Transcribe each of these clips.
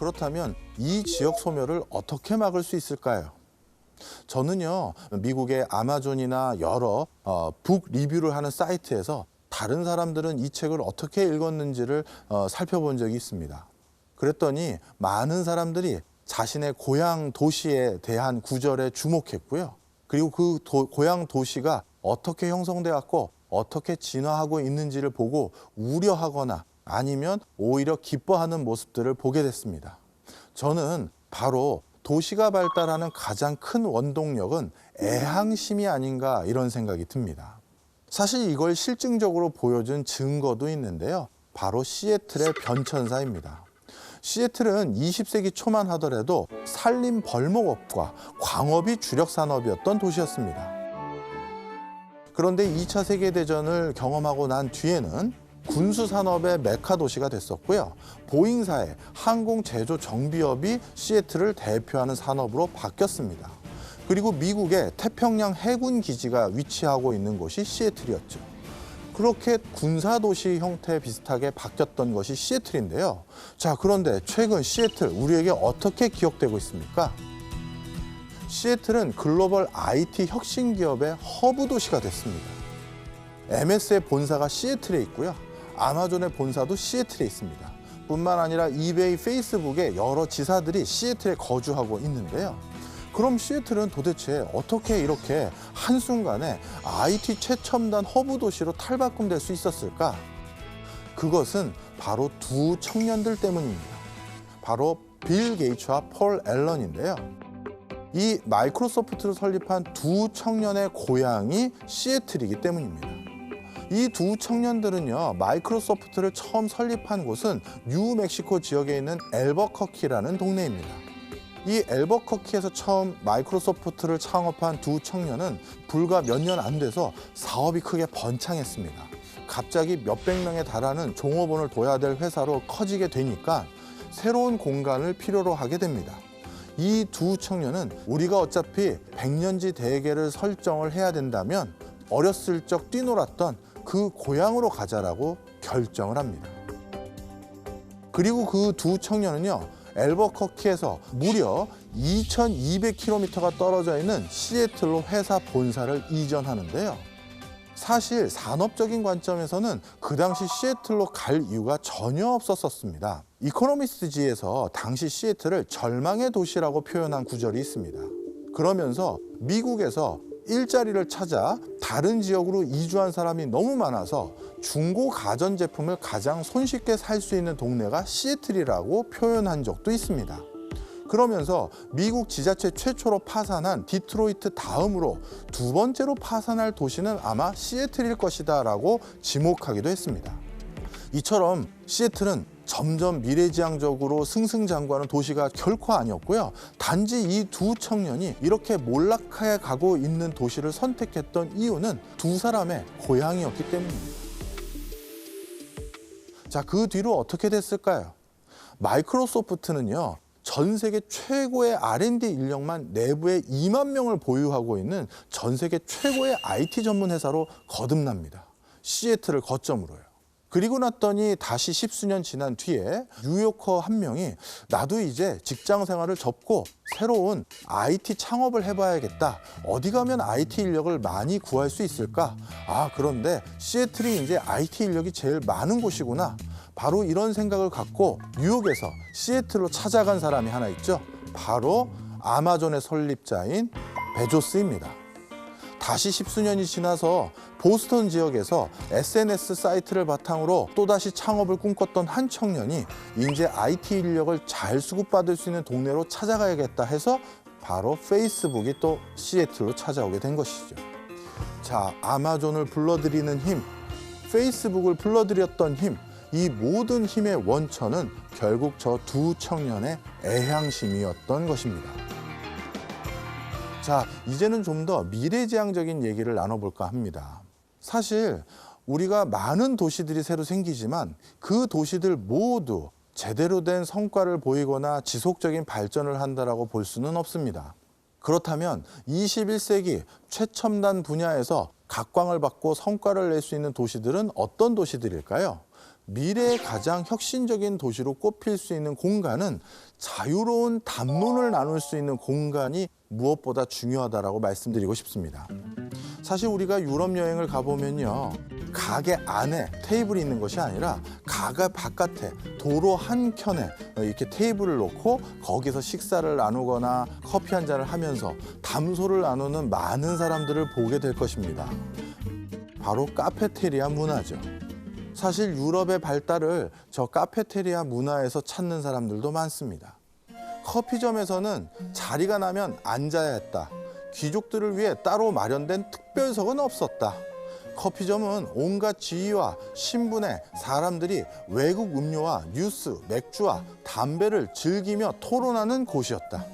그렇다면 이 지역 소멸을 어떻게 막을 수 있을까요? 저는요, 미국의 아마존이나 여러 북 리뷰를 하는 사이트에서 다른 사람들은 이 책을 어떻게 읽었는지를 살펴본 적이 있습니다. 그랬더니 많은 사람들이 자신의 고향 도시에 대한 구절에 주목했고요. 그리고 그 고향 도시가 어떻게 형성돼 왔고 어떻게 진화하고 있는지를 보고 우려하거나 아니면 오히려 기뻐하는 모습들을 보게 됐습니다. 저는 바로 도시가 발달하는 가장 큰 원동력은 애향심이 아닌가 이런 생각이 듭니다. 사실 이걸 실증적으로 보여준 증거도 있는데요. 바로 시애틀의 변천사입니다. 시애틀은 20세기 초만 하더라도 산림 벌목업과 광업이 주력 산업이었던 도시였습니다. 그런데 2차 세계대전을 경험하고 난 뒤에는 군수산업의 메카 도시가 됐었고요. 보잉사의 항공 제조 정비업이 시애틀을 대표하는 산업으로 바뀌었습니다. 그리고 미국의 태평양 해군 기지가 위치하고 있는 곳이 시애틀이었죠. 그렇게 군사도시 형태 비슷하게 바뀌었던 것이 시애틀인데요. 자, 그런데 최근 시애틀 우리에게 어떻게 기억되고 있습니까? 시애틀은 글로벌 IT 혁신 기업의 허브 도시가 됐습니다. MS의 본사가 시애틀에 있고요. 아마존의 본사도 시애틀에 있습니다. 뿐만 아니라 이베이, 페이스북의 여러 지사들이 시애틀에 거주하고 있는데요. 그럼 시애틀은 도대체 어떻게 이렇게 한순간에 IT 최첨단 허브 도시로 탈바꿈될 수 있었을까? 그것은 바로 두 청년들 때문입니다. 바로 빌 게이츠와 폴 앨런인데요. 이 마이크로소프트를 설립한 두 청년의 고향이 시애틀이기 때문입니다. 이 두 청년들은요, 마이크로소프트를 처음 설립한 곳은 뉴멕시코 지역에 있는 앨버커키라는 동네입니다. 이 앨버커키에서 처음 마이크로소프트를 창업한 두 청년은 불과 몇 년 안 돼서 사업이 크게 번창했습니다. 갑자기 몇백 명에 달하는 종업원을 둬야 될 회사로 커지게 되니까 새로운 공간을 필요로 하게 됩니다. 이 두 청년은 우리가 어차피 백년지 대계를 설정을 해야 된다면 어렸을 적 뛰놀았던 그 고향으로 가자라고 결정을 합니다. 그리고 그 두 청년은요, 앨버커키에서 무려 2200km가 떨어져 있는 시애틀로 회사 본사를 이전하는데요. 사실 산업적인 관점에서는 그 당시 시애틀로 갈 이유가 전혀 없었습니다. 이코노미스트지에서 당시 시애틀을 절망의 도시라고 표현한 구절이 있습니다. 그러면서 미국에서 일자리를 찾아 다른 지역으로 이주한 사람이 너무 많아서 중고 가전제품을 가장 손쉽게 살 수 있는 동네가 시애틀이라고 표현한 적도 있습니다. 그러면서 미국 지자체 최초로 파산한 디트로이트 다음으로 두 번째로 파산할 도시는 아마 시애틀일 것이다 라고 지목하기도 했습니다. 이처럼 시애틀은 점점 미래지향적으로 승승장구하는 도시가 결코 아니었고요. 단지 이 두 청년이 이렇게 몰락해 가고 있는 도시를 선택했던 이유는 두 사람의 고향이었기 때문입니다. 자, 그 뒤로 어떻게 됐을까요? 마이크로소프트는요, 전 세계 최고의 R&D 인력만 내부에 2만 명을 보유하고 있는 전 세계 최고의 IT 전문 회사로 거듭납니다. 시애틀을 거점으로요. 그리고 났더니 다시 10수년 지난 뒤에 뉴요커 한 명이 나도 이제 직장 생활을 접고 새로운 IT 창업을 해봐야겠다. 어디 가면 IT 인력을 많이 구할 수 있을까? 아, 그런데 시애틀이 이제 IT 인력이 제일 많은 곳이구나. 바로 이런 생각을 갖고 뉴욕에서 시애틀로 찾아간 사람이 하나 있죠. 바로 아마존의 설립자인 베조스입니다. 다시 10수년이 지나서 보스턴 지역에서 SNS 사이트를 바탕으로 또다시 창업을 꿈꿨던 한 청년이 이제 IT 인력을 잘 수급받을 수 있는 동네로 찾아가야겠다 해서 바로 페이스북이 또 시애틀로 찾아오게 된 것이죠. 자, 아마존을 불러들이는 힘, 페이스북을 불러들였던 힘, 이 모든 힘의 원천은 결국 저 두 청년의 애향심이었던 것입니다. 자, 이제는 좀 더 미래지향적인 얘기를 나눠볼까 합니다. 사실 우리가 많은 도시들이 새로 생기지만 그 도시들 모두 제대로 된 성과를 보이거나 지속적인 발전을 한다라고 볼 수는 없습니다. 그렇다면 21세기 최첨단 분야에서 각광을 받고 성과를 낼 수 있는 도시들은 어떤 도시들일까요? 미래의 가장 혁신적인 도시로 꼽힐 수 있는 공간은 자유로운 담론을 나눌 수 있는 공간이 무엇보다 중요하다라고 말씀드리고 싶습니다. 사실 우리가 유럽 여행을 가보면요, 가게 안에 테이블이 있는 것이 아니라 가게 바깥에 도로 한켠에 이렇게 테이블을 놓고 거기서 식사를 나누거나 커피 한 잔을 하면서 담소를 나누는 많은 사람들을 보게 될 것입니다. 바로 카페테리아 문화죠. 사실 유럽의 발달을 저 카페테리아 문화에서 찾는 사람들도 많습니다. 커피점에서는 자리가 나면 앉아야 했다. 귀족들을 위해 따로 마련된 특별석은 없었다. 커피점은 온갖 지위와 신분의 사람들이 외국 음료와 뉴스, 맥주와 담배를 즐기며 토론하는 곳이었다.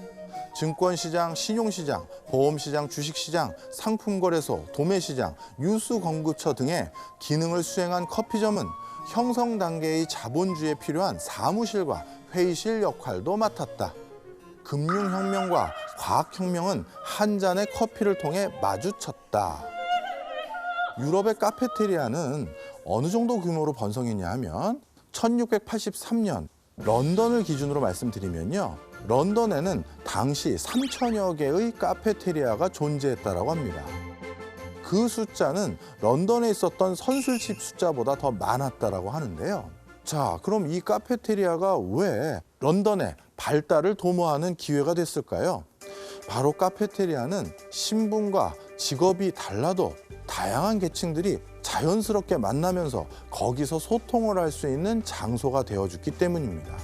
증권시장, 신용시장, 보험시장, 주식시장, 상품거래소, 도매시장, 뉴스공급처 등의 기능을 수행한 커피점은 형성 단계의 자본주의에 필요한 사무실과 회의실 역할도 맡았다. 금융혁명과 과학혁명은 한 잔의 커피를 통해 마주쳤다. 유럽의 카페테리아는 어느 정도 규모로 번성했냐 하면 1683년 런던을 기준으로 말씀드리면요, 런던에는 당시 3천여 개의 카페테리아가 존재했다고 합니다. 그 숫자는 런던에 있었던 선술집 숫자보다 더 많았다고 하는데요. 자, 그럼 이 카페테리아가 왜 런던의 발달을 도모하는 기회가 됐을까요? 바로 카페테리아는 신분과 직업이 달라도 다양한 계층들이 자연스럽게 만나면서 거기서 소통을 할 수 있는 장소가 되어줬기 때문입니다.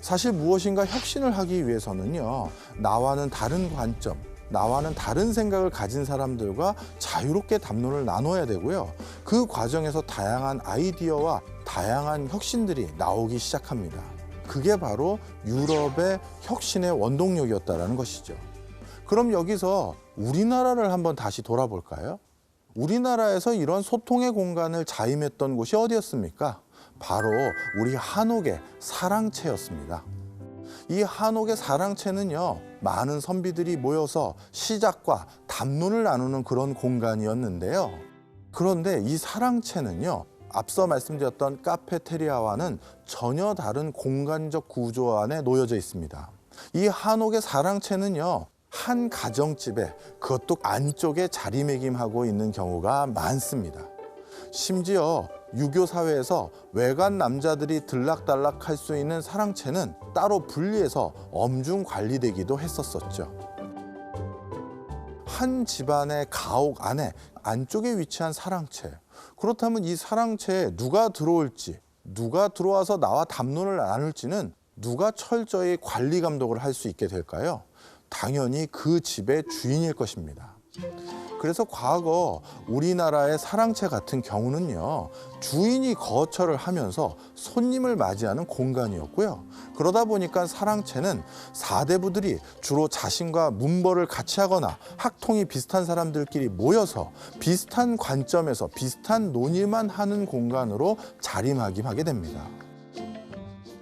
사실 무엇인가 혁신을 하기 위해서는요, 나와는 다른 관점, 나와는 다른 생각을 가진 사람들과 자유롭게 담론을 나눠야 되고요. 그 과정에서 다양한 아이디어와 다양한 혁신들이 나오기 시작합니다. 그게 바로 유럽의 혁신의 원동력이었다는 것이죠. 그럼 여기서 우리나라를 한번 다시 돌아볼까요? 우리나라에서 이런 소통의 공간을 자임했던 곳이 어디였습니까? 바로 우리 한옥의 사랑채였습니다. 이 한옥의 사랑채는요, 많은 선비들이 모여서 시작과 담론을 나누는 그런 공간이었는데요. 그런데 이 사랑채는요, 앞서 말씀드렸던 카페테리아와는 전혀 다른 공간적 구조 안에 놓여져 있습니다. 이 한옥의 사랑채는요, 한 가정집에 그것도 안쪽에 자리매김하고 있는 경우가 많습니다. 심지어 유교 사회에서 외간 남자들이 들락달락 할 수 있는 사랑채는 따로 분리해서 엄중 관리되기도 했었죠. 한 집안의 가옥 안에 안쪽에 위치한 사랑채. 그렇다면 이 사랑채에 누가 들어올지, 누가 들어와서 나와 담론을 나눌지는 누가 철저히 관리 감독을 할 수 있게 될까요? 당연히 그 집의 주인일 것입니다. 그래서 과거 우리나라의 사랑채 같은 경우는요, 주인이 거처를 하면서 손님을 맞이하는 공간이었고요. 그러다 보니까 사랑채는 사대부들이 주로 자신과 문벌을 같이 하거나 학통이 비슷한 사람들끼리 모여서 비슷한 관점에서 비슷한 논의만 하는 공간으로 자리매김하게 됩니다.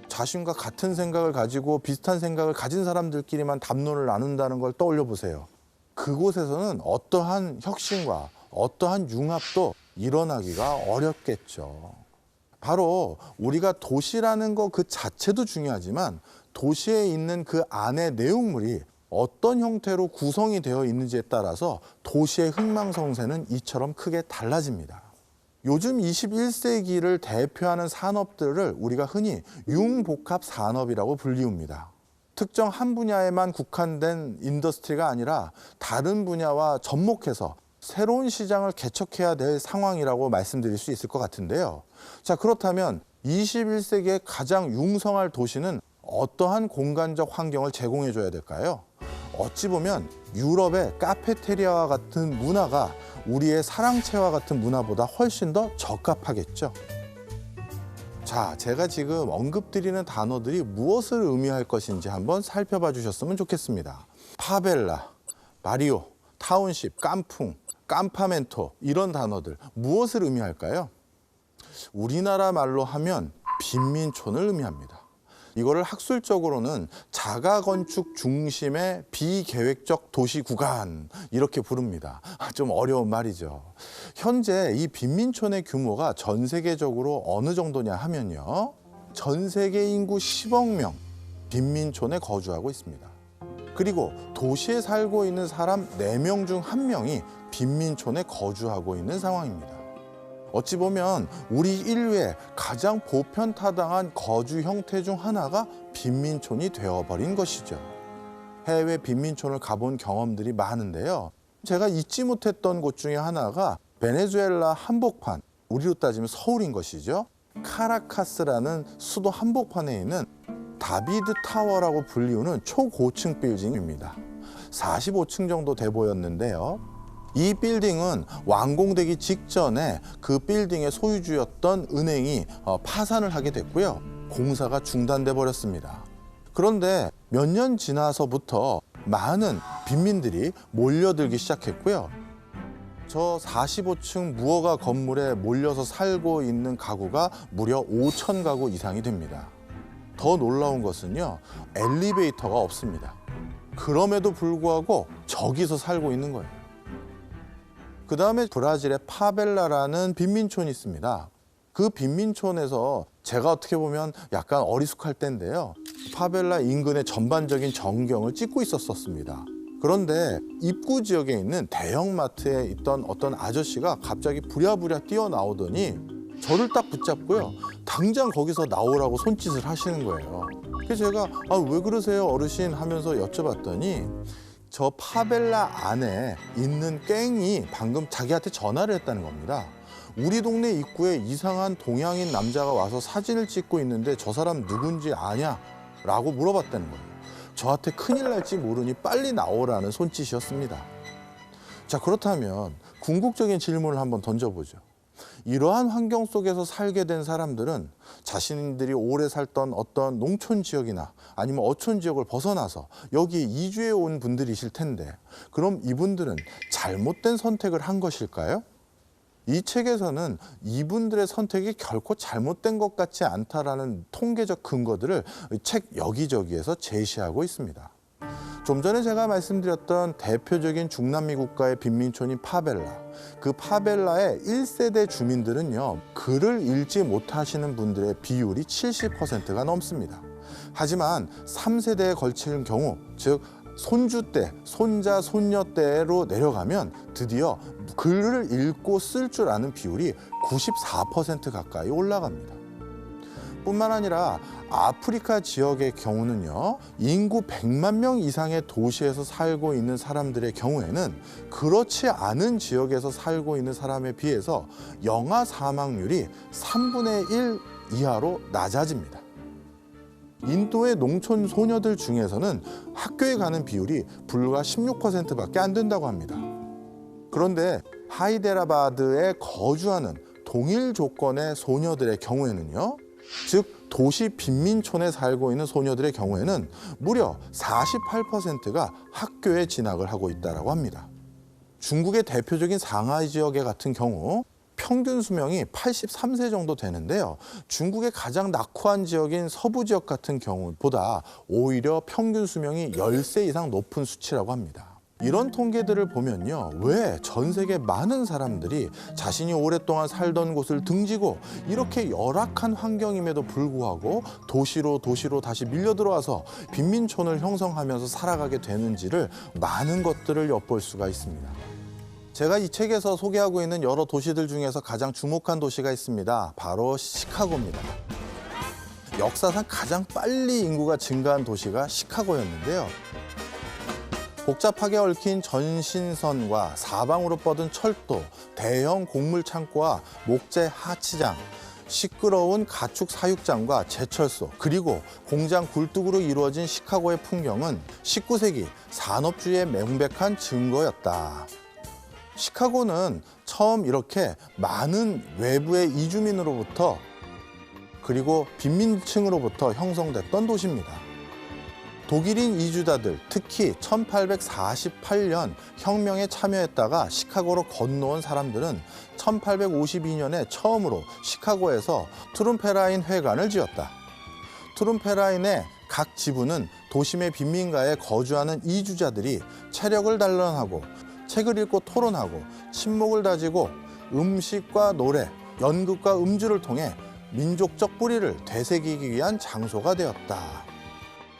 자신과 같은 생각을 가지고 비슷한 생각을 가진 사람들끼리만 담론을 나눈다는 걸 떠올려 보세요. 그곳에서는 어떠한 혁신과 어떠한 융합도 일어나기가 어렵겠죠. 바로 우리가 도시라는 것 그 자체도 중요하지만 도시에 있는 그 안의 내용물이 어떤 형태로 구성이 되어 있는지에 따라서 도시의 흥망성쇠는 이처럼 크게 달라집니다. 요즘 21세기를 대표하는 산업들을 우리가 흔히 융복합 산업이라고 불리웁니다. 특정 한 분야에만 국한된 인더스트리가 아니라 다른 분야와 접목해서 새로운 시장을 개척해야 될 상황이라고 말씀드릴 수 있을 것 같은데요. 자, 그렇다면 21세기에 가장 융성할 도시는 어떠한 공간적 환경을 제공해 줘야 될까요? 어찌 보면 유럽의 카페테리아와 같은 문화가 우리의 사랑채와 같은 문화보다 훨씬 더 적합하겠죠. 자, 제가 지금 언급드리는 단어들이 무엇을 의미할 것인지 한번 살펴봐 주셨으면 좋겠습니다. 파벨라, 바리오, 타운십, 깐풍, 깜파멘토 이런 단어들 무엇을 의미할까요? 우리나라 말로 하면 빈민촌을 의미합니다. 이거를 학술적으로는 자가건축 중심의 비계획적 도시 구간 이렇게 부릅니다. 좀 어려운 말이죠. 현재 이 빈민촌의 규모가 전 세계적으로 어느 정도냐 하면요. 전 세계 인구 10억 명 빈민촌에 거주하고 있습니다. 그리고 도시에 살고 있는 사람 4명 중 1명이 빈민촌에 거주하고 있는 상황입니다. 어찌 보면 우리 인류의 가장 보편타당한 거주 형태 중 하나가 빈민촌이 되어버린 것이죠. 해외 빈민촌을 가본 경험들이 많은데요. 제가 잊지 못했던 곳 중에 하나가 베네수엘라 한복판, 우리로 따지면 서울인 것이죠. 카라카스라는 수도 한복판에 있는 다비드 타워라고 불리우는 초고층 빌딩입니다. 45층 정도 돼 보였는데요. 이 빌딩은 완공되기 직전에 그 빌딩의 소유주였던 은행이 파산을 하게 됐고요. 공사가 중단돼 버렸습니다. 그런데 몇 년 지나서부터 많은 빈민들이 몰려들기 시작했고요. 저 45층 무허가 건물에 몰려서 살고 있는 가구가 무려 5천 가구 이상이 됩니다. 더 놀라운 것은요, 엘리베이터가 없습니다. 그럼에도 불구하고 저기서 살고 있는 거예요. 그 다음에 브라질의 파벨라라는 빈민촌이 있습니다. 그 빈민촌에서 제가 어떻게 보면 약간 어리숙할 때인데요. 파벨라 인근의 전반적인 전경을 찍고 있었습니다. 그런데 입구 지역에 있는 대형마트에 있던 어떤 아저씨가 갑자기 부랴부랴 뛰어나오더니 저를 딱 붙잡고요. 당장 거기서 나오라고 손짓을 하시는 거예요. 그래서 제가 왜 그러세요 어르신 하면서 여쭤봤더니 저 파벨라 안에 있는 갱이 방금 자기한테 전화를 했다는 겁니다. 우리 동네 입구에 이상한 동양인 남자가 와서 사진을 찍고 있는데 저 사람 누군지 아냐? 라고 물어봤다는 거예요. 저한테 큰일 날지 모르니 빨리 나오라는 손짓이었습니다. 자, 그렇다면 궁극적인 질문을 한번 던져보죠. 이러한 환경 속에서 살게 된 사람들은 자신들이 오래 살던 어떤 농촌 지역이나 아니면 어촌 지역을 벗어나서 여기에 이주해 온 분들이실 텐데, 그럼 이분들은 잘못된 선택을 한 것일까요? 이 책에서는 이분들의 선택이 결코 잘못된 것 같지 않다라는 통계적 근거들을 책 여기저기에서 제시하고 있습니다. 좀 전에 제가 말씀드렸던 대표적인 중남미 국가의 빈민촌인 파벨라. 그 파벨라의 1세대 주민들은요, 글을 읽지 못하시는 분들의 비율이 70%가 넘습니다. 하지만 3세대에 걸치는 경우, 즉 손주 때, 손자, 손녀 때로 내려가면 드디어 글을 읽고 쓸 줄 아는 비율이 94% 가까이 올라갑니다. 뿐만 아니라 아프리카 지역의 경우는요, 인구 100만 명 이상의 도시에서 살고 있는 사람들의 경우에는 그렇지 않은 지역에서 살고 있는 사람에 비해서 영아 사망률이 3분의 1 이하로 낮아집니다. 인도의 농촌 소녀들 중에서는 학교에 가는 비율이 불과 16%밖에 안 된다고 합니다. 그런데 하이데라바드에 거주하는 동일 조건의 소녀들의 경우에는요, 즉 도시 빈민촌에 살고 있는 소녀들의 경우에는 무려 48%가 학교에 진학을 하고 있다고 합니다. 중국의 대표적인 상하이 지역의 같은 경우 평균 수명이 83세 정도 되는데요. 중국의 가장 낙후한 지역인 서부 지역 같은 경우보다 오히려 평균 수명이 10세 이상 높은 수치라고 합니다. 이런 통계들을 보면요, 왜 전 세계 많은 사람들이 자신이 오랫동안 살던 곳을 등지고 이렇게 열악한 환경임에도 불구하고 도시로 다시 밀려 들어와서 빈민촌을 형성하면서 살아가게 되는지를 많은 것들을 엿볼 수가 있습니다. 제가 이 책에서 소개하고 있는 여러 도시들 중에서 가장 주목한 도시가 있습니다. 바로 시카고입니다. 역사상 가장 빨리 인구가 증가한 도시가 시카고였는데요. 복잡하게 얽힌 전신선과 사방으로 뻗은 철도, 대형 곡물 창고와 목재 하치장, 시끄러운 가축 사육장과 제철소, 그리고 공장 굴뚝으로 이루어진 시카고의 풍경은 19세기 산업주의의 명백한 증거였다. 시카고는 처음 이렇게 많은 외부의 이주민으로부터 그리고 빈민층으로부터 형성됐던 도시입니다. 독일인 이주자들, 특히 1848년 혁명에 참여했다가 시카고로 건너온 사람들은 1852년에 처음으로 시카고에서 트룸페라인 회관을 지었다. 트룸페라인의 각 지부는 도심의 빈민가에 거주하는 이주자들이 체력을 단련하고 책을 읽고 토론하고 친목을 다지고 음식과 노래, 연극과 음주를 통해 민족적 뿌리를 되새기기 위한 장소가 되었다.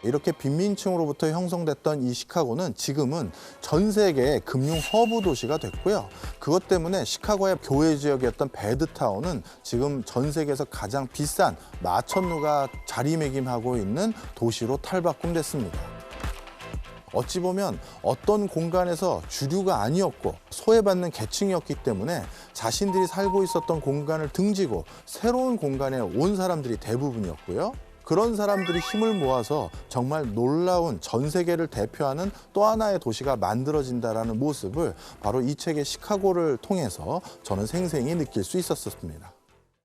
이렇게 빈민층으로부터 형성됐던 이 시카고는 지금은 전 세계의 금융 허브 도시가 됐고요. 그것 때문에 시카고의 교외 지역이었던 배드타운은 지금 전 세계에서 가장 비싼 마천루가 자리매김하고 있는 도시로 탈바꿈됐습니다. 어찌 보면 어떤 공간에서 주류가 아니었고 소외받는 계층이었기 때문에 자신들이 살고 있었던 공간을 등지고 새로운 공간에 온 사람들이 대부분이었고요. 그런 사람들이 힘을 모아서 정말 놀라운 전 세계를 대표하는 또 하나의 도시가 만들어진다는 모습을 바로 이 책의 시카고를 통해서 저는 생생히 느낄 수 있었습니다.